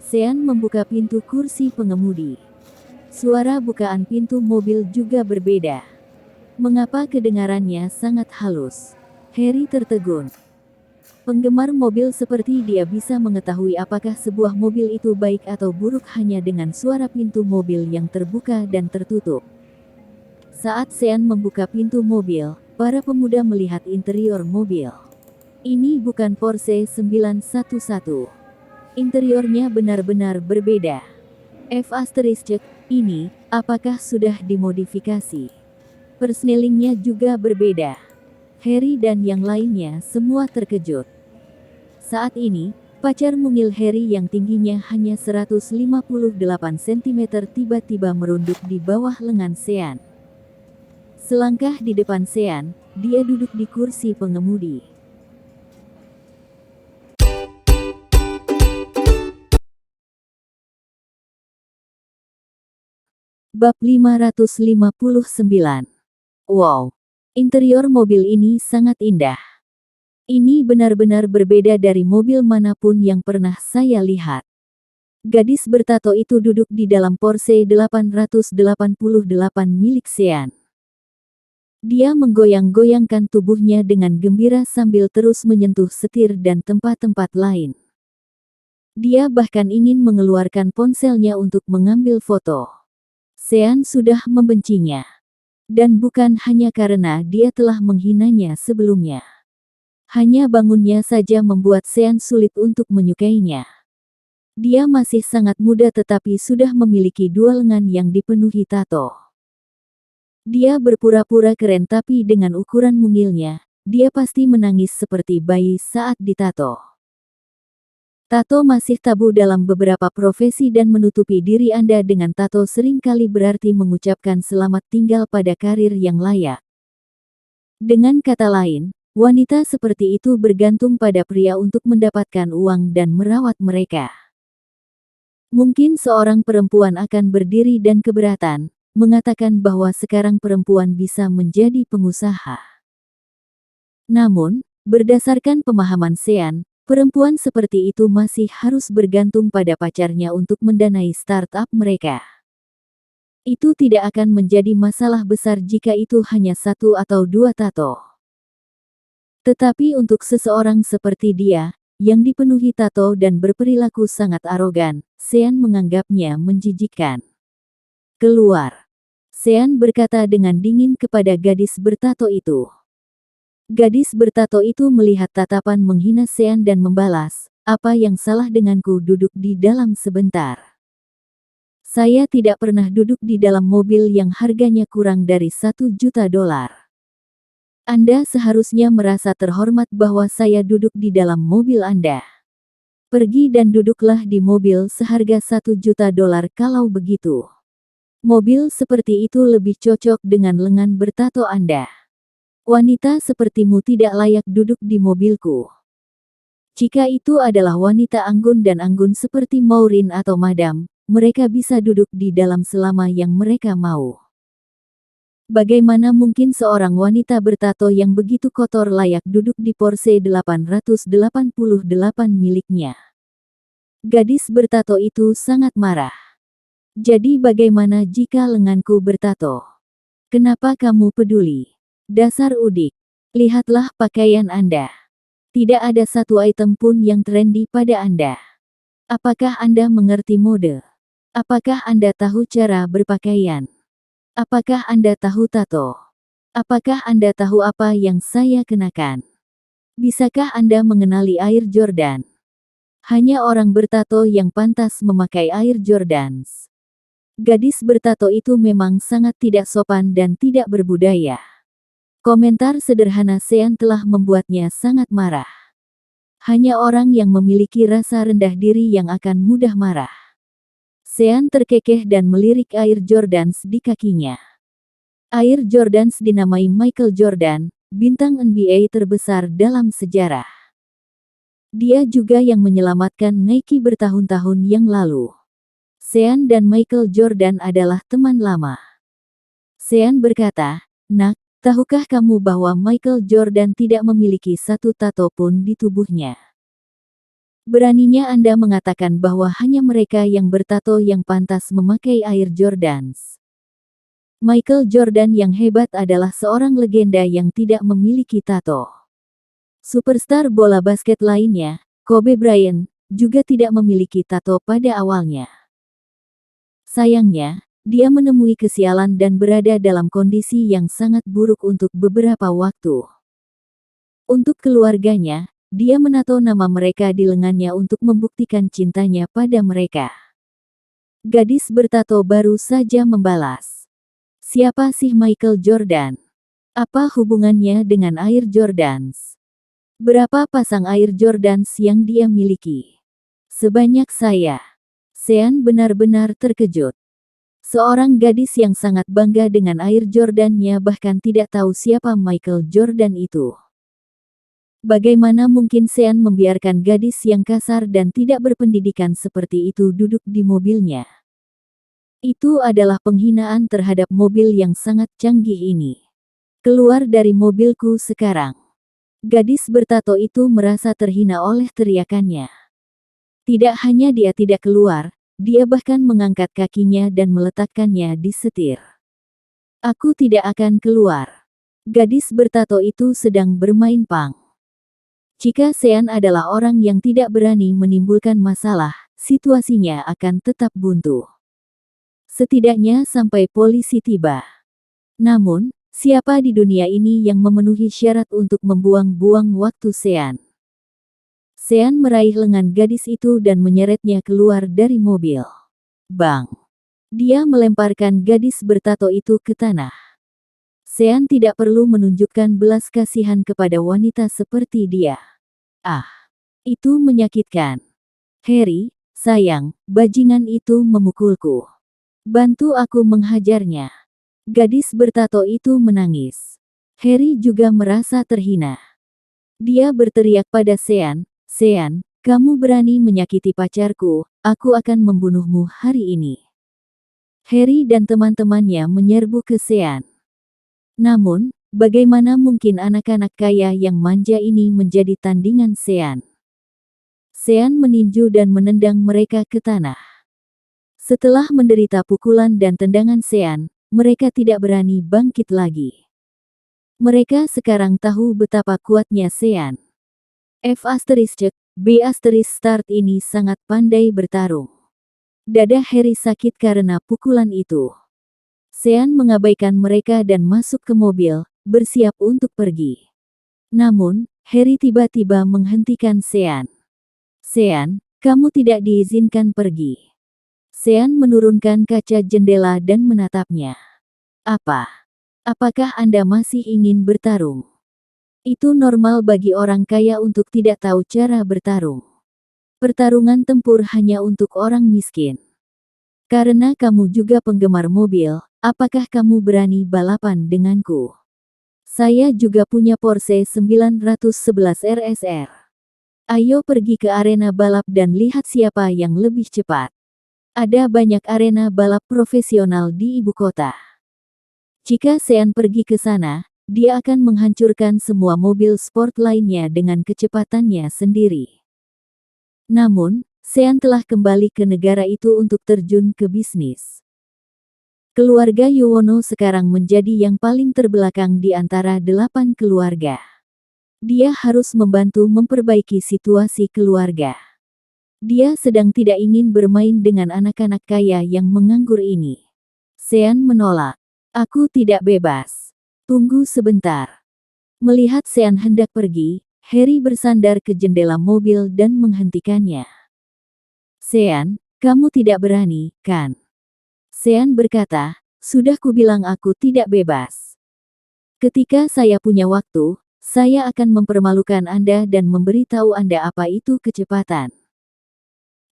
Sean membuka pintu kursi pengemudi. Suara bukaan pintu mobil juga berbeda. Mengapa kedengarannya sangat halus? Harry tertegun. Penggemar mobil seperti dia bisa mengetahui apakah sebuah mobil itu baik atau buruk hanya dengan suara pintu mobil yang terbuka dan tertutup. Saat Sean membuka pintu mobil, para pemuda melihat interior mobil. Ini bukan Porsche 911. Interiornya benar-benar berbeda. Ini, apakah sudah dimodifikasi? Persnelingnya juga berbeda. Harry dan yang lainnya semua terkejut. Saat ini, pacar mungil Harry yang tingginya hanya 158 cm tiba-tiba merunduk di bawah lengan Sean. Selangkah di depan Sean, dia duduk di kursi pengemudi. Bab 559. Wow! Interior mobil ini sangat indah. Ini benar-benar berbeda dari mobil manapun yang pernah saya lihat. Gadis bertato itu duduk di dalam Porsche 888 milik Sean. Dia menggoyang-goyangkan tubuhnya dengan gembira sambil terus menyentuh setir dan tempat-tempat lain. Dia bahkan ingin mengeluarkan ponselnya untuk mengambil foto. Sean sudah membencinya. Dan bukan hanya karena dia telah menghinanya sebelumnya. Hanya bangunnya saja membuat Sean sulit untuk menyukainya. Dia masih sangat muda tetapi sudah memiliki dua lengan yang dipenuhi tato. Dia berpura-pura keren tapi dengan ukuran mungilnya, dia pasti menangis seperti bayi saat ditato. Tato masih tabu dalam beberapa profesi dan menutupi diri Anda dengan tato seringkali berarti mengucapkan selamat tinggal pada karir yang layak. Dengan kata lain, wanita seperti itu bergantung pada pria untuk mendapatkan uang dan merawat mereka. Mungkin seorang perempuan akan berdiri dan keberatan, mengatakan bahwa sekarang perempuan bisa menjadi pengusaha. Namun, berdasarkan pemahaman Sean, perempuan seperti itu masih harus bergantung pada pacarnya untuk mendanai startup mereka. Itu tidak akan menjadi masalah besar jika itu hanya satu atau dua tato. Tetapi untuk seseorang seperti dia, yang dipenuhi tato dan berperilaku sangat arogan, Sean menganggapnya menjijikkan. Keluar. Sean berkata dengan dingin kepada gadis bertato itu. Gadis bertato itu melihat tatapan menghina Sean dan membalas, "Apa yang salah denganku duduk di dalam sebentar? Saya tidak pernah duduk di dalam mobil yang harganya kurang dari $1 juta. Anda seharusnya merasa terhormat bahwa saya duduk di dalam mobil Anda. Pergi dan duduklah di mobil seharga $1 juta kalau begitu. Mobil seperti itu lebih cocok dengan lengan bertato Anda. Wanita sepertimu tidak layak duduk di mobilku. Jika itu adalah wanita anggun dan anggun seperti Maureen atau Madam, mereka bisa duduk di dalam selama yang mereka mau. Bagaimana mungkin seorang wanita bertato yang begitu kotor layak duduk di Porsche 888 miliknya?" Gadis bertato itu sangat marah. "Jadi bagaimana jika lenganku bertato? Kenapa kamu peduli? Dasar udik. Lihatlah pakaian Anda. Tidak ada satu item pun yang trendy pada Anda. Apakah Anda mengerti mode? Apakah Anda tahu cara berpakaian? Apakah Anda tahu tato? Apakah Anda tahu apa yang saya kenakan? Bisakah Anda mengenali Air Jordan? Hanya orang bertato yang pantas memakai Air Jordans." Gadis bertato itu memang sangat tidak sopan dan tidak berbudaya. Komentar sederhana Sean telah membuatnya sangat marah. Hanya orang yang memiliki rasa rendah diri yang akan mudah marah. Sean terkekeh dan melirik Air Jordans di kakinya. Air Jordans dinamai Michael Jordan, bintang NBA terbesar dalam sejarah. Dia juga yang menyelamatkan Nike bertahun-tahun yang lalu. Sean dan Michael Jordan adalah teman lama. Sean berkata, "Nak, tahukah kamu bahwa Michael Jordan tidak memiliki satu tato pun di tubuhnya?" Beraninya Anda mengatakan bahwa hanya mereka yang bertato yang pantas memakai Air Jordans. Michael Jordan yang hebat adalah seorang legenda yang tidak memiliki tato. Superstar bola basket lainnya, Kobe Bryant, juga tidak memiliki tato pada awalnya. Sayangnya, dia menemui kesialan dan berada dalam kondisi yang sangat buruk untuk beberapa waktu. Untuk keluarganya, dia menato nama mereka di lengannya untuk membuktikan cintanya pada mereka. Gadis bertato baru saja membalas. Siapa sih Michael Jordan? Apa hubungannya dengan Air Jordans? Berapa pasang Air Jordans yang dia miliki? Sebanyak saya. Sean benar-benar terkejut. Seorang gadis yang sangat bangga dengan Air Jordan-nya bahkan tidak tahu siapa Michael Jordan itu. Bagaimana mungkin Sean membiarkan gadis yang kasar dan tidak berpendidikan seperti itu duduk di mobilnya? Itu adalah penghinaan terhadap mobil yang sangat canggih ini. Keluar dari mobilku sekarang. Gadis bertato itu merasa terhina oleh teriakannya. Tidak hanya dia tidak keluar, dia bahkan mengangkat kakinya dan meletakkannya di setir. Aku tidak akan keluar. Gadis bertato itu sedang bermain pang. Jika Sean adalah orang yang tidak berani menimbulkan masalah, situasinya akan tetap buntu. Setidaknya sampai polisi tiba. Namun, siapa di dunia ini yang memenuhi syarat untuk membuang-buang waktu Sean? Sean meraih lengan gadis itu dan menyeretnya keluar dari mobil. Bang! Dia melemparkan gadis bertato itu ke tanah. Sean tidak perlu menunjukkan belas kasihan kepada wanita seperti dia. Ah, itu menyakitkan. Harry, sayang, bajingan itu memukulku. Bantu aku menghajarnya. Gadis bertato itu menangis. Harry juga merasa terhina. Dia berteriak pada Sean, "Sean, kamu berani menyakiti pacarku, aku akan membunuhmu hari ini." Harry dan teman-temannya menyerbu ke Sean. Namun, bagaimana mungkin anak-anak kaya yang manja ini menjadi tandingan Sean? Sean meninju dan menendang mereka ke tanah. Setelah menderita pukulan dan tendangan Sean, mereka tidak berani bangkit lagi. Mereka sekarang tahu betapa kuatnya Sean. B** start ini sangat pandai bertarung. Dada Harry sakit karena pukulan itu. Sean mengabaikan mereka dan masuk ke mobil, bersiap untuk pergi. Namun, Harry tiba-tiba menghentikan Sean. "Sean, kamu tidak diizinkan pergi." Sean menurunkan kaca jendela dan menatapnya. Apakah Anda masih ingin bertarung? Itu normal bagi orang kaya untuk tidak tahu cara bertarung. Pertarungan tempur hanya untuk orang miskin. Karena kamu juga penggemar mobil, apakah kamu berani balapan denganku? Saya juga punya Porsche 911 RSR. Ayo pergi ke arena balap dan lihat siapa yang lebih cepat. Ada banyak arena balap profesional di ibu kota. Jika Sean pergi ke sana, dia akan menghancurkan semua mobil sport lainnya dengan kecepatannya sendiri. Namun, Sean telah kembali ke negara itu untuk terjun ke bisnis. Keluarga Yuwono sekarang menjadi yang paling terbelakang di antara 8 keluarga. Dia harus membantu memperbaiki situasi keluarga. Dia sedang tidak ingin bermain dengan anak-anak kaya yang menganggur ini. Sean menolak. "Aku tidak bebas. Tunggu sebentar." Melihat Sean hendak pergi, Harry bersandar ke jendela mobil dan menghentikannya. "Sean, kamu tidak berani, kan?" Sean berkata, "Sudah kubilang aku tidak bebas. Ketika saya punya waktu, saya akan mempermalukan Anda dan memberitahu Anda apa itu kecepatan.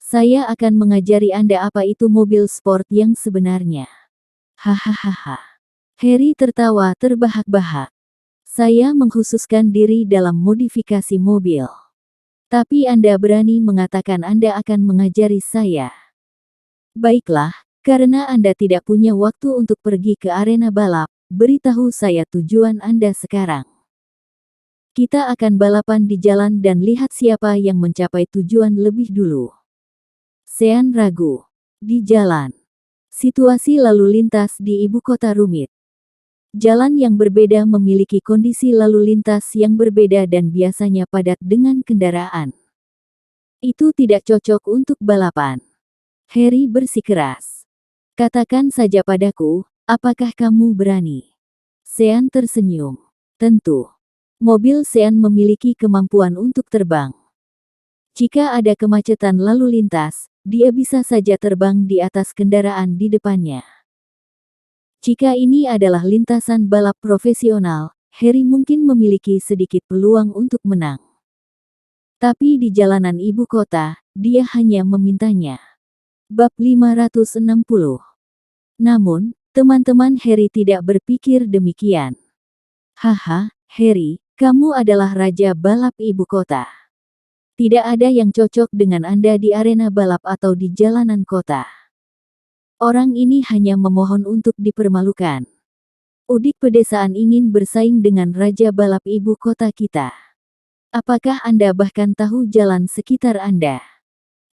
Saya akan mengajari Anda apa itu mobil sport yang sebenarnya." Hahaha. Harry tertawa terbahak-bahak. "Saya mengkhususkan diri dalam modifikasi mobil. Tapi Anda berani mengatakan Anda akan mengajari saya. Baiklah, karena Anda tidak punya waktu untuk pergi ke arena balap, beritahu saya tujuan Anda sekarang." Kita akan balapan di jalan dan lihat siapa yang mencapai tujuan lebih dulu. Sean ragu. Di jalan. Situasi lalu lintas di ibu kota rumit. Jalan yang berbeda memiliki kondisi lalu lintas yang berbeda dan biasanya padat dengan kendaraan. Itu tidak cocok untuk balapan. Harry bersikeras. Katakan saja padaku, apakah kamu berani? Sean tersenyum. Tentu. Mobil Sean memiliki kemampuan untuk terbang. Jika ada kemacetan lalu lintas, dia bisa saja terbang di atas kendaraan di depannya. Jika ini adalah lintasan balap profesional, Harry mungkin memiliki sedikit peluang untuk menang. Tapi di jalanan ibu kota, dia hanya memintanya. Bab 560. Namun, teman-teman Harry tidak berpikir demikian. Haha, Harry, kamu adalah raja balap ibu kota. Tidak ada yang cocok dengan Anda di arena balap atau di jalanan kota. Orang ini hanya memohon untuk dipermalukan. Udik pedesaan ingin bersaing dengan raja balap ibu kota kita. Apakah Anda bahkan tahu jalan sekitar Anda?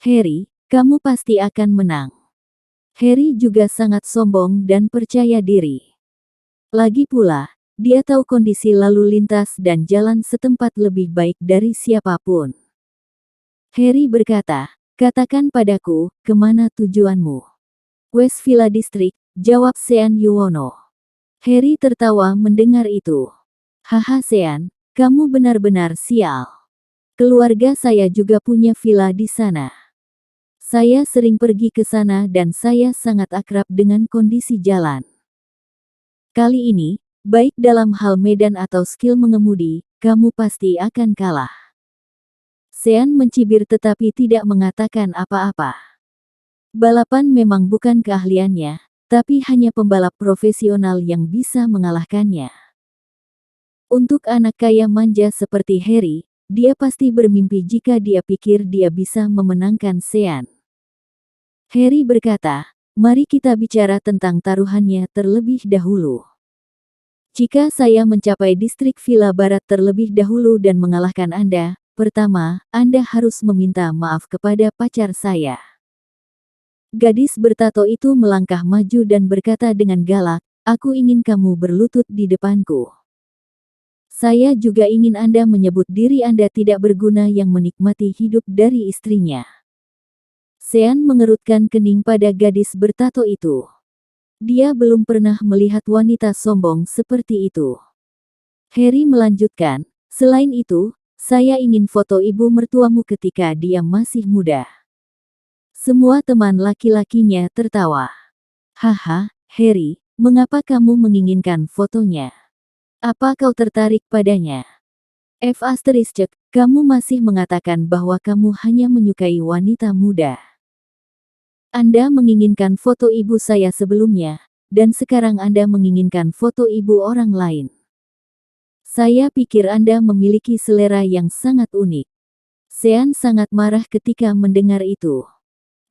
Harry, kamu pasti akan menang. Harry juga sangat sombong dan percaya diri. Lagi pula, dia tahu kondisi lalu lintas dan jalan setempat lebih baik dari siapapun. Harry berkata, katakan padaku, kemana tujuanmu? West Villa District, jawab Sean Yuwono. Harry tertawa mendengar itu. Haha Sean, kamu benar-benar sial. Keluarga saya juga punya villa di sana. Saya sering pergi ke sana dan saya sangat akrab dengan kondisi jalan. Kali ini, baik dalam hal medan atau skill mengemudi, kamu pasti akan kalah. Sean mencibir tetapi tidak mengatakan apa-apa. Balapan memang bukan keahliannya, tapi hanya pembalap profesional yang bisa mengalahkannya. Untuk anak kaya manja seperti Harry, dia pasti bermimpi jika dia pikir dia bisa memenangkan Sean. Harry berkata, mari kita bicara tentang taruhannya terlebih dahulu. Jika saya mencapai distrik Villa Barat terlebih dahulu dan mengalahkan Anda, pertama, Anda harus meminta maaf kepada pacar saya. Gadis bertato itu melangkah maju dan berkata dengan galak, aku ingin kamu berlutut di depanku. Saya juga ingin Anda menyebut diri Anda tidak berguna yang menikmati hidup dari istrinya. Sean mengerutkan kening pada gadis bertato itu. Dia belum pernah melihat wanita sombong seperti itu. Harry melanjutkan, selain itu, saya ingin foto ibu mertuamu ketika dia masih muda. Semua teman laki-lakinya tertawa. Haha, Harry, mengapa kamu menginginkan fotonya? Apa kau tertarik padanya? Kamu masih mengatakan bahwa kamu hanya menyukai wanita muda. Anda menginginkan foto ibu saya sebelumnya, dan sekarang Anda menginginkan foto ibu orang lain. Saya pikir Anda memiliki selera yang sangat unik. Sean sangat marah ketika mendengar itu.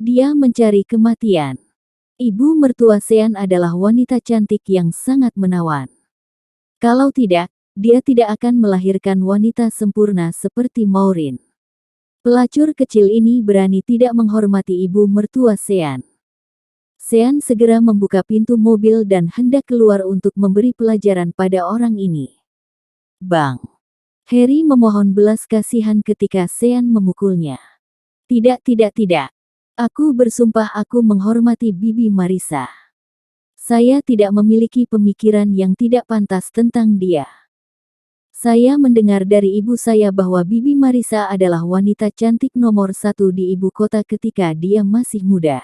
Dia mencari kematian. Ibu mertua Sean adalah wanita cantik yang sangat menawan. Kalau tidak, dia tidak akan melahirkan wanita sempurna seperti Maureen. Pelacur kecil ini berani tidak menghormati ibu mertua Sean. Sean segera membuka pintu mobil dan hendak keluar untuk memberi pelajaran pada orang ini. Bang! Harry memohon belas kasihan ketika Sean memukulnya. Tidak. Aku bersumpah aku menghormati Bibi Marissa. Saya tidak memiliki pemikiran yang tidak pantas tentang dia. Saya mendengar dari ibu saya bahwa Bibi Marissa adalah wanita cantik nomor 1 di ibu kota ketika dia masih muda.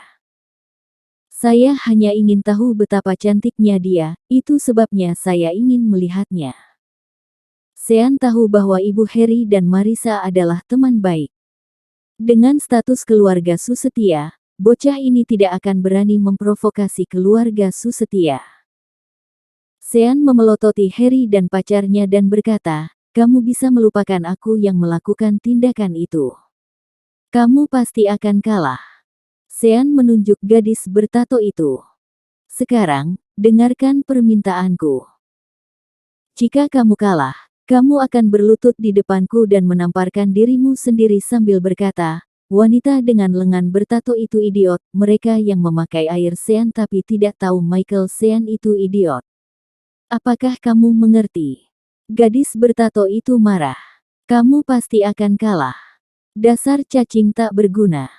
Saya hanya ingin tahu betapa cantiknya dia, itu sebabnya saya ingin melihatnya. Sean tahu bahwa ibu Harry dan Marissa adalah teman baik. Dengan status keluarga Susetia, bocah ini tidak akan berani memprovokasi keluarga Susetia. Sean memelototi Harry dan pacarnya dan berkata, kamu bisa melupakan aku yang melakukan tindakan itu. Kamu pasti akan kalah. Sean menunjuk gadis bertato itu. Sekarang, dengarkan permintaanku. Jika kamu kalah, Kamu akan berlutut di depanku dan menamparkan dirimu sendiri sambil berkata, wanita dengan lengan bertato itu idiot, mereka yang memakai air Sean tapi tidak tahu Michael Sean itu idiot. Apakah kamu mengerti? Gadis bertato itu marah. Kamu pasti akan kalah. Dasar cacing tak berguna.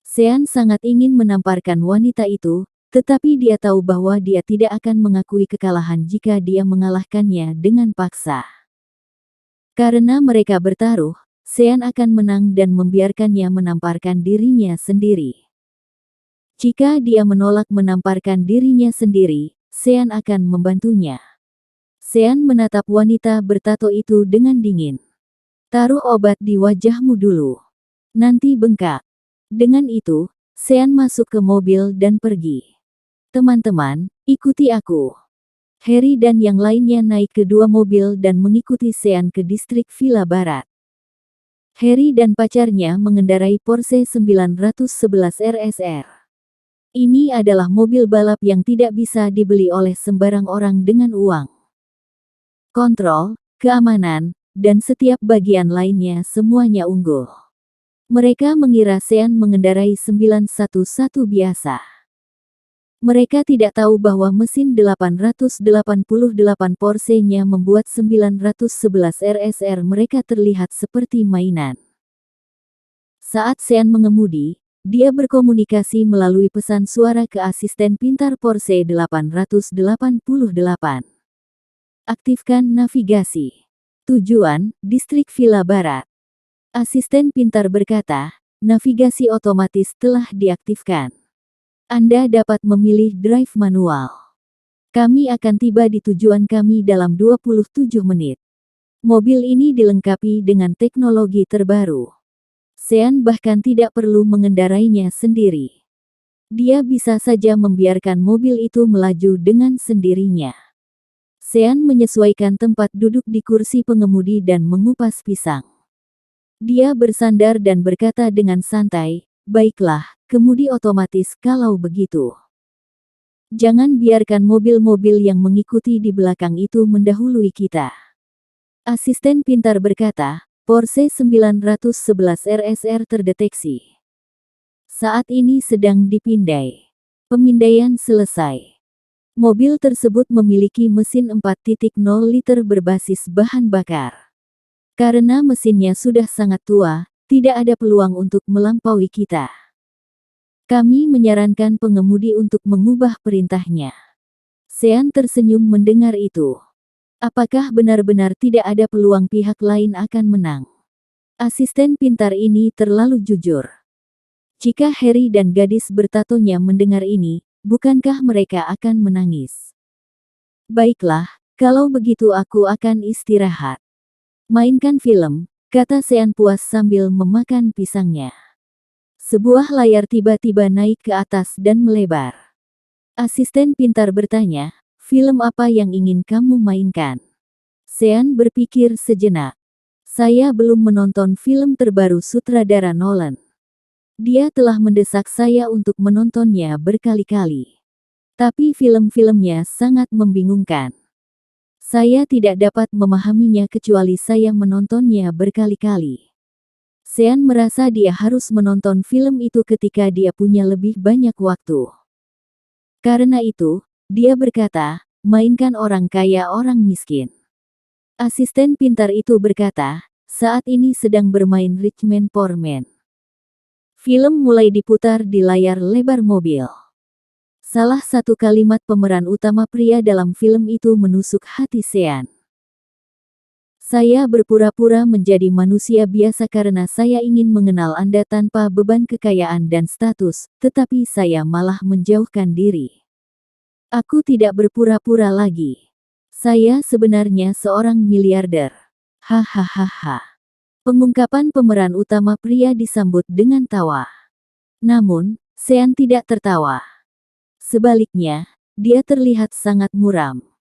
Sean sangat ingin menamparkan wanita itu, tetapi dia tahu bahwa dia tidak akan mengakui kekalahan jika dia mengalahkannya dengan paksa. Karena mereka bertaruh, Sean akan menang dan membiarkannya menamparkan dirinya sendiri. Jika dia menolak menamparkan dirinya sendiri, Sean akan membantunya. Sean menatap wanita bertato itu dengan dingin. Taruh obat di wajahmu dulu. Nanti bengkak. Dengan itu, Sean masuk ke mobil dan pergi. Teman-teman, ikuti aku. Harry dan yang lainnya naik ke dua mobil dan mengikuti Sean ke distrik Villa Barat. Harry dan pacarnya mengendarai Porsche 911 RSR. Ini adalah mobil balap yang tidak bisa dibeli oleh sembarang orang dengan uang. Kontrol, keamanan, dan setiap bagian lainnya semuanya unggul. Mereka mengira Sean mengendarai 911 biasa. Mereka tidak tahu bahwa mesin 888 Porsche-nya membuat 911 RSR mereka terlihat seperti mainan. Saat Sean mengemudi, dia berkomunikasi melalui pesan suara ke asisten pintar Porsche 888. Aktifkan navigasi. Tujuan, distrik Villa Barat. Asisten pintar berkata, navigasi otomatis telah diaktifkan. Anda dapat memilih drive manual. Kami akan tiba di tujuan kami dalam 27 menit. Mobil ini dilengkapi dengan teknologi terbaru. Sean bahkan tidak perlu mengendarainya sendiri. Dia bisa saja membiarkan mobil itu melaju dengan sendirinya. Sean menyesuaikan tempat duduk di kursi pengemudi dan mengupas pisang. Dia bersandar dan berkata dengan santai, baiklah, kemudi otomatis kalau begitu. Jangan biarkan mobil-mobil yang mengikuti di belakang itu mendahului kita. Asisten pintar berkata, Porsche 911 RSR terdeteksi. Saat ini sedang dipindai. Pemindaian selesai. Mobil tersebut memiliki mesin 4.0 liter berbasis bahan bakar. Karena mesinnya sudah sangat tua, tidak ada peluang untuk melampaui kita. Kami menyarankan pengemudi untuk mengubah perintahnya. Sean tersenyum mendengar itu. Apakah benar-benar tidak ada peluang pihak lain akan menang? Asisten pintar ini terlalu jujur. Jika Harry dan gadis bertatonya mendengar ini, bukankah mereka akan menangis? Baiklah, kalau begitu aku akan istirahat. Mainkan film, kata Sean puas sambil memakan pisangnya. Sebuah layar tiba-tiba naik ke atas dan melebar. Asisten pintar bertanya, film apa yang ingin kamu mainkan? Sean berpikir sejenak. Saya belum menonton film terbaru sutradara Nolan. Dia telah mendesak saya untuk menontonnya berkali-kali. Tapi film-filmnya sangat membingungkan. Saya tidak dapat memahaminya kecuali saya menontonnya berkali-kali. Sean merasa dia harus menonton film itu ketika dia punya lebih banyak waktu. Karena itu, dia berkata, mainkan orang kaya orang miskin. Asisten pintar itu berkata, saat ini sedang bermain Rich Man Poor Man. Film mulai diputar di layar lebar mobil. Salah satu kalimat pemeran utama pria dalam film itu menusuk hati Sean. Saya berpura-pura menjadi manusia biasa karena saya ingin mengenal Anda tanpa beban kekayaan dan status, tetapi saya malah menjauhkan diri. Aku tidak berpura-pura lagi. Saya sebenarnya seorang miliarder. Hahaha. Pengungkapan pemeran utama pria disambut dengan tawa. Namun, Sean tidak tertawa. Sebaliknya, dia terlihat sangat muram.